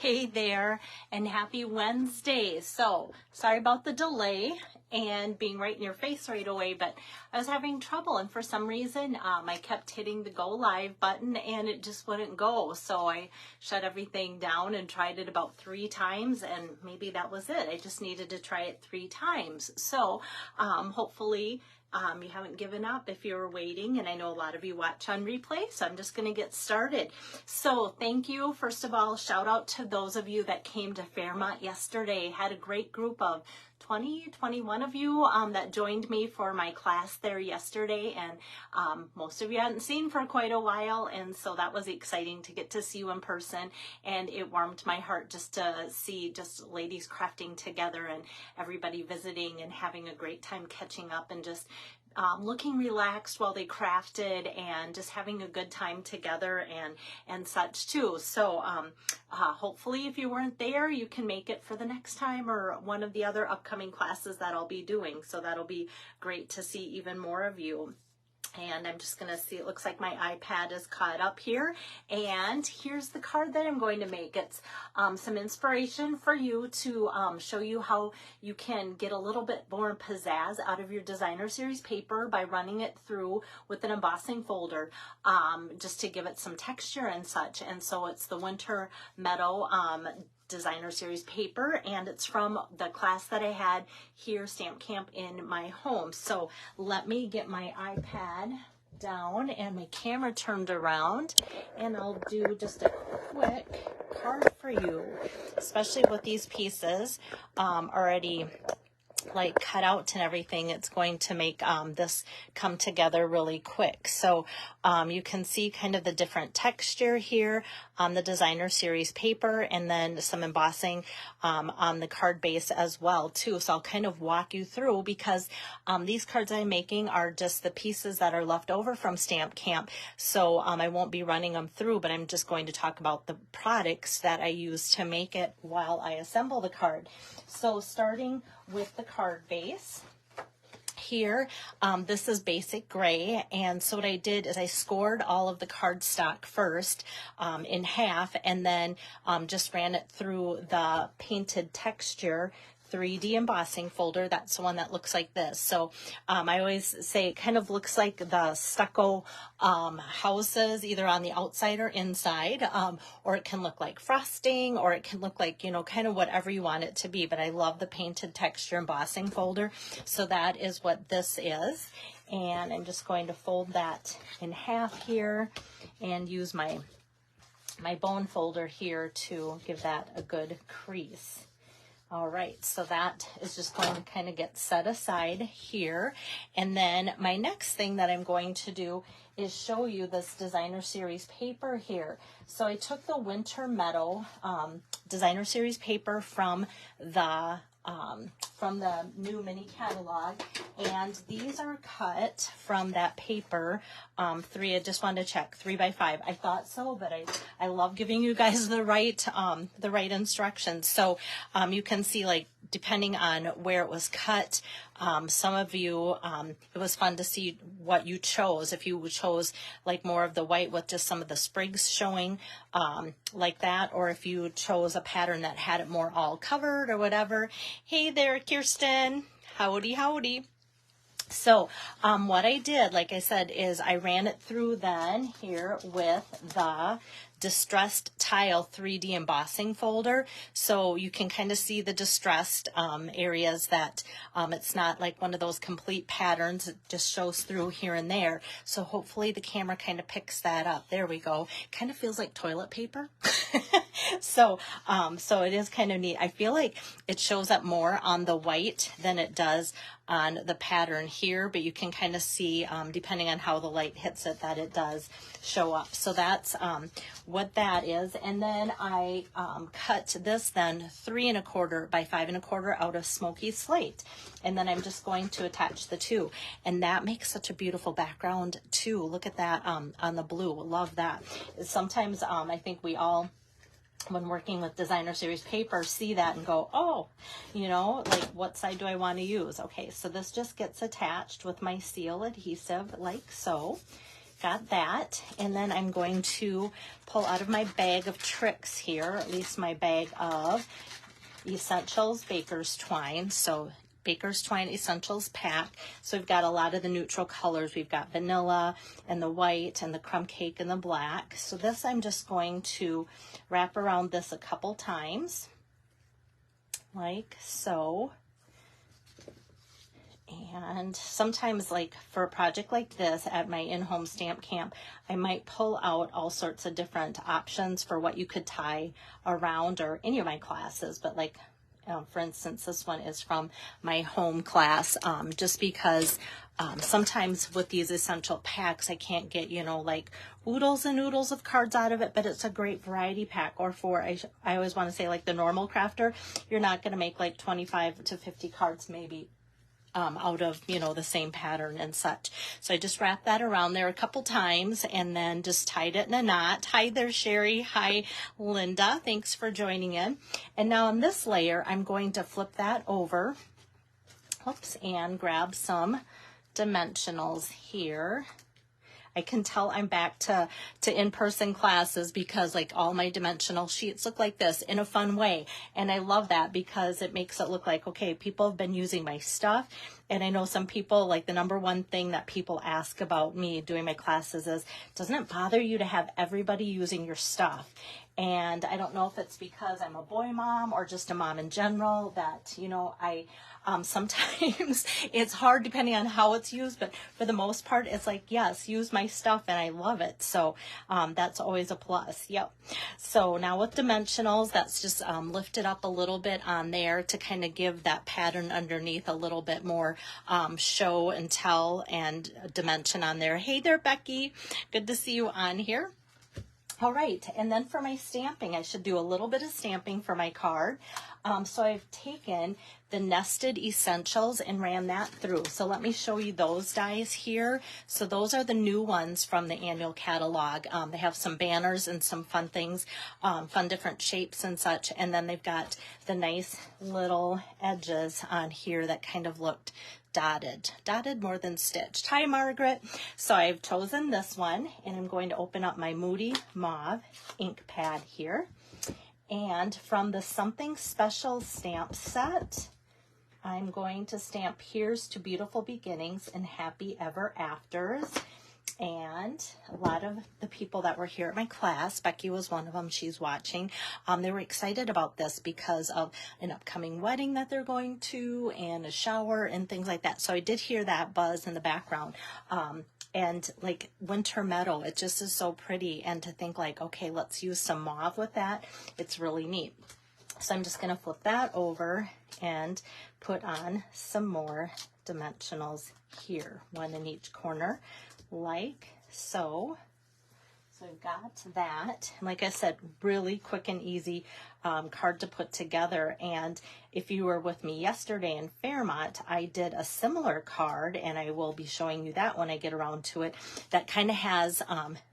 Hey there, and happy Wednesday. So, sorry about the delay and being right in your face right away, but I was having trouble, and for some reason, I kept hitting the go live button and it just wouldn't go. So I shut everything down and tried it about 3 times, and maybe that was it. I just needed to try it 3 times. So, hopefully, you haven't given up if you were waiting, and I know a lot of you watch on replay, so I'm just going to get started. So thank you. First of all, shout out to those of you that came to Fairmont yesterday. Had a great group of 21 of you that joined me for my class there yesterday, and most of you hadn't seen for quite a while, and so that was exciting to get to see you in person, and it warmed my heart just to see just ladies crafting together and everybody visiting and having a great time catching up and just looking relaxed while they crafted and just having a good time together and such too. So hopefully if you weren't there, you can make it for the next time or one of the other upcoming classes that I'll be doing. So that'll be great to see even more of you. And I'm just going to see, it looks like my iPad is caught up here. And here's the card that I'm going to make. It's some inspiration for you to show you how you can get a little bit more pizzazz out of your designer series paper by running it through with an embossing folder, just to give it some texture and such. And so it's the Winter Meadow designer series paper, and it's from the class that I had here, Stamp Camp, in my home. So let me get my iPad down and my camera turned around, and I'll do just a quick card for you, especially with these pieces already like cut out and everything. It's going to make this come together really quick. So you can see kind of the different texture here on the designer series paper, and then some embossing on the card base as well too. So I'll kind of walk you through, because these cards I'm making are just the pieces that are left over from Stamp Camp. So I won't be running them through, but I'm just going to talk about the products that I use to make it while I assemble the card. So starting with the card base here, this is basic gray, and so what I did is I scored all of the cardstock first in half, and then just ran it through the painted texture 3D embossing folder. That's the one that looks like this. So I always say it kind of looks like the stucco houses, either on the outside or inside, or it can look like frosting, or it can look like, you know, kind of whatever you want it to be. But I love the painted texture embossing folder. So that is what this is. And I'm just going to fold that in half here and use my bone folder here to give that a good crease. All right, so that is just going to kind of get set aside here. And then my next thing that I'm going to do is show you this designer series paper here. So I took the Winter Meadow designer series paper from the new mini catalog, and these are cut from that paper. I just wanted to check 3x5. I thought so, but I love giving you guys the right instructions. So you can see, like, depending on where it was cut, some of you, it was fun to see what you chose. If you chose like more of the white with just some of the sprigs showing like that, or if you chose a pattern that had it more all covered or whatever. Hey there, Kirsten. Howdy, howdy. So what I did, like I said, is I ran it through then here with the distressed tile 3D embossing folder, so you can kind of see the distressed areas that it's not like one of those complete patterns. It just shows through here and there. So hopefully the camera kind of picks that up. There we go. Kind of feels like toilet paper. So it is kind of neat. I feel like it shows up more on the white than it does on the pattern here, but you can kind of see, depending on how the light hits it, that it does show up. So that's what that is. And then I cut this then 3 1/4 by 5 1/4 out of smoky slate. And then I'm just going to attach the two. And that makes such a beautiful background too. Look at that on the blue. Love that. Sometimes I think we all, when working with designer series paper, see that and go, oh, you know, like, what side do I want to use? Okay, so this just gets attached with my seal adhesive like so. got that. And then I'm going to pull out of my bag of tricks here, at least my bag of Essentials Baker's Twine. So Baker's Twine Essentials pack. So we've got a lot of the neutral colors. We've got vanilla and the white and the crumb cake and the black. So this I'm just going to wrap around this a couple times, like so. And sometimes, like for a project like this at my in-home stamp camp, I might pull out all sorts of different options for what you could tie around, or any of my classes. But like, for instance, this one is from my home class, just because sometimes with these essential packs, I can't get, you know, like oodles and oodles of cards out of it, but it's a great variety pack. Or for, I always want to say, like the normal crafter, you're not going to make like 25 to 50 cards maybe out of, you know, the same pattern and such. So I just wrapped that around there a couple times and then just tied it in a knot. Hi there, Sherry. Hi, Linda. Thanks for joining in. And now on this layer, I'm going to flip that over, oops, and grab some dimensionals here. I can tell I'm back to in-person classes because like all my dimensional sheets look like this in a fun way. And I love that because it makes it look like, okay, people have been using my stuff. And I know some people, like the number one thing that people ask about me doing my classes is, doesn't it bother you to have everybody using your stuff? And I don't know if it's because I'm a boy mom or just a mom in general that, you know, sometimes it's hard depending on how it's used, but for the most part, it's like, yes, use my stuff and I love it. So that's always a plus. Yep. So now with dimensionals, that's just lifted up a little bit on there to kind of give that pattern underneath a little bit more show and tell and dimension on there. Hey there, Becky. Good to see you on here. All right, and then for my stamping, I should do a little bit of stamping for my card. So I've taken the Nested Essentials and ran that through. So let me show you those dies here. So those are the new ones from the annual catalog. They have some banners and some fun things, fun different shapes and such. And then they've got the nice little edges on here that kind of looked dotted more than stitched. Hi, Margaret. So I've chosen this one, and I'm going to open up my Moody Mauve ink pad here. And from the Something Special stamp set, I'm going to stamp Here's to Beautiful Beginnings and Happy Ever Afters. And a lot of the people that were here at my class, Becky was one of them, she's watching, they were excited about this because of an upcoming wedding that they're going to and a shower and things like that. So I did hear that buzz in the background. And like Winter Meadow, it just is so pretty. And to think like, okay, let's use some mauve with that. It's really neat. So I'm just going to flip that over and put on some more dimensionals here, one in each corner, like so. So I've got that. And like I said, really quick and easy card to put together. And if you were with me yesterday in Fairmont, I did a similar card, and I will be showing you that when I get around to it. That kind of has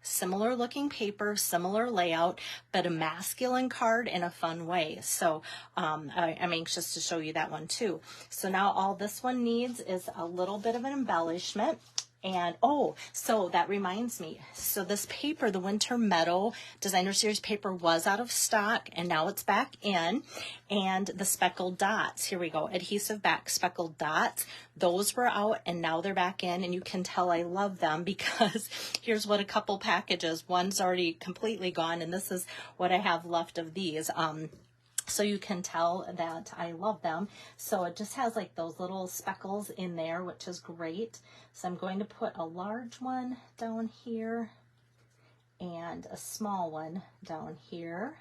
similar looking paper, similar layout, but a masculine card in a fun way. So I'm anxious to show you that one too. So now all this one needs is a little bit of an embellishment. And oh, so that reminds me. So this paper, the Winter Meadow Designer Series paper, was out of stock, and now it's back in. And the speckled dots, here we go, adhesive back speckled dots, those were out and now they're back in. And you can tell I love them because here's what a couple packages, one's already completely gone, and this is what I have left of these. So you can tell that I love them. So it just has like those little speckles in there, which is great. So I'm going to put a large one down here and a small one down here.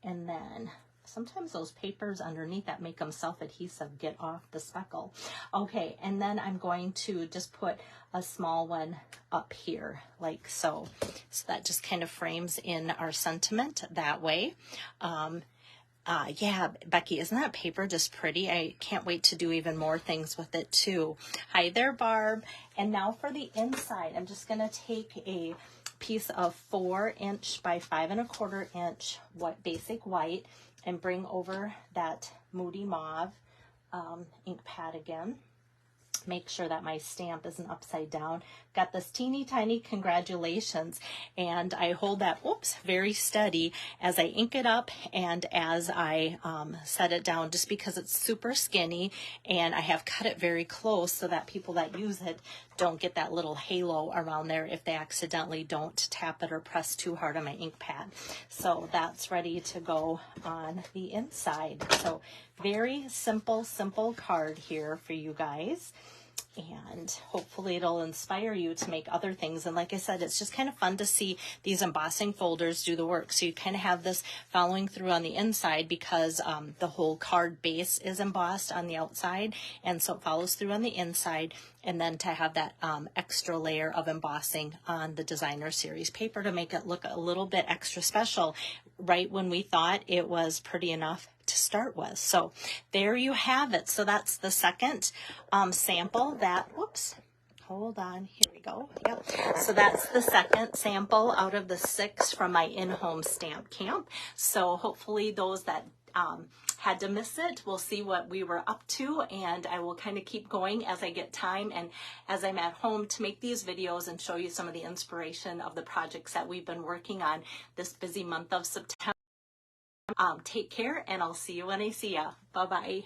And then sometimes those papers underneath that make them self-adhesive get off the speckle. Okay, and then I'm going to just put a small one up here like so. So that just kind of frames in our sentiment that way. Yeah, Becky, isn't that paper just pretty? I can't wait to do even more things with it too. Hi there, Barb. And now for the inside, I'm just going to take a piece of 4" by 5 1/4" basic white and bring over that Moody Mauve ink pad again. make sure that my stamp isn't upside down. Got this teeny tiny congratulations, and I hold that, oops, very steady as I ink it up and as I set it down, just because it's super skinny, and I have cut it very close so that people that use it don't get that little halo around there if they accidentally don't tap it or press too hard on my ink pad. So that's ready to go on the inside. So very simple card here for you guys. And hopefully it'll inspire you to make other things. And like I said, it's just kind of fun to see these embossing folders do the work. So you kind of have this following through on the inside because the whole card base is embossed on the outside. And so it follows through on the inside. And then to have that extra layer of embossing on the designer series paper to make it look a little bit extra special right when we thought it was pretty enough to start with. So there you have it. So that's the second sample that, whoops, hold on, here we go. Yep. So that's the second sample out of the 6 from my in-home stamp camp. So hopefully those that had to miss it, we'll see what we were up to, and I will kind of keep going as I get time and as I'm at home to make these videos and show you some of the inspiration of the projects that we've been working on this busy month of September. Take care, and I'll see you when I see ya. Bye-bye.